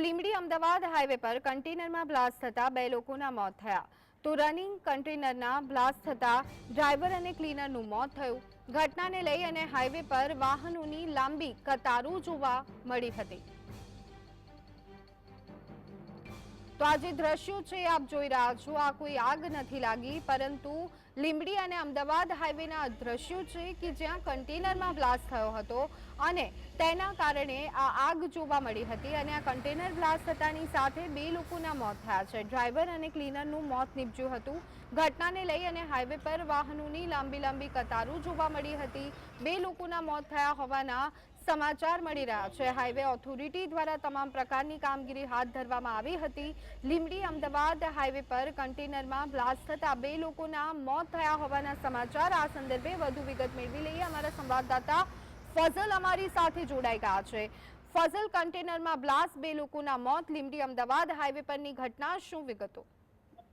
Limbdi Ahmedabad highway પર કન્ટેનરમાં blast થતા 2 લોકોના મોત થયા। તો રનિંગ કન્ટેનરના બ્લાસ્ટ થતા ડ્રાઈવર અને ક્લીનરનું મોત થયું। ઘટનાને લઈ અને હાઈવે પર વાહનોની લાંબી કતારો જોવા મળી હતી। તો આ જે દ્રશ્યો છે આપ જોઈ રહ્યા છો, આ કોઈ આગ નથી લાગી, પરંતુ લીંબડી અને અમદાવાદ હાઈવેના દ્રશ્યો છે કે જ્યાં કન્ટેનરમાં બ્લાસ્ટ થયો હતો અને તેના કારણે આ આગ જોવા મળી હતી। અને આ કન્ટેનર બ્લાસ્ટ થતાની સાથે 2 લોકોના મોત થયા છે। ડ્રાઈવર અને ક્લીનરનું મોત નીપજ્યું હતું। ઘટનાને લઈ અને હાઈવે પર વાહનોની લાંબી કતારો જોવા મળી હતી। 2 લોકોના મોત થયા હોવાના સમાચાર મળી રહ્યા છે। હાઈવે ઓથોરિટી દ્વારા તમામ પ્રકારની કામગીરી હાથ ધરવામાં આવી હતી। લીંબડી અમદાવાદ હાઈવે પર કન્ટેનરમાં બ્લાસ્ટ થતા 2 લોકોના મોત થયા હોવાના સમાચાર। આ સંદર્ભે વધુ વિગત મેળવી લઈએ। અમારા સંવાદદાતા ફઝલ અમારી સાથે જોડાઈ ગયા છે। ફઝલ, કન્ટેનરમાં બ્લાસ્ટ, 2 લોકોના મોત, લીંબડી અમદાવાદ હાઈવે પરની ઘટના, શું વિગતો?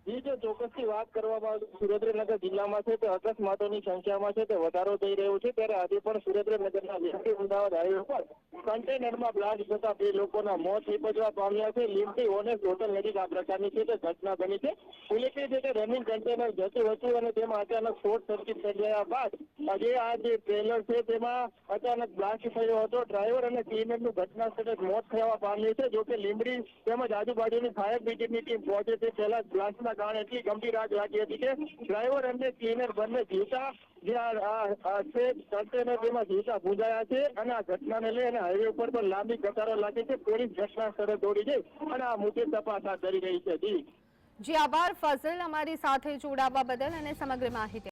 જી, જો ચોક્કસથી વાત કરવામાં આવે તો સુરેન્દ્રનગર જિલ્લામાં છે તે અકસ્માતોની સંખ્યામાં છે તે વધારો થઈ રહ્યો છે। ત્યારે આજે પણ સુરેન્દ્રનગરના લીંબડી અમદાવાદ હાઈવે પર કન્ટેનરમાં બ્લાસ્ટ થતા 2 લોકોના મોત નીપજવા પામ્યા છે। લીંબડી ઓનેસ્ટ હોટલ નજીક આ પ્રકારની છે તે ઘટના બની છે। ઉલ્લેખનીય છે કે રનિંગ કન્ટેનર જતું હતું અને તેમાં અચાનક શોર્ટ સર્કિટ સર્જાયા બાદ આજે આ જે ટ્રેલર છે તેમાં અચાનક બ્લાસ્ટ થયો હતો। ડ્રાઈવર અને ક્લીનરનું ઘટના સ્થળે મોત થવા પામ્યું છે। જોકે લીંબડી તેમજ આજુબાજુની ફાયર બ્રિગેડની ટીમ પહોંચે તે પહેલા બ્લાસ્ટના કારણે એટલી ગંભીર આગ લાગી હતી કે ડ્રાઈવર અને ક્લીનર બંને જીવતા કન્ટેનર તેમાં જીવતા ભૂંજાયા છે। અને આ ઘટનાને લઈ અને હાઈવે ઉપર પણ લાંબી કતારો લાગી છે। પોલીસ ઘટના સ્થળે દોડી જઈ અને આ મુદ્દે તપાસ હાથ ધરી રહી છે। જી આભાર ફઝલ, અમારી સાથે જોડાવા બદલ અને સમગ્ર માહિતી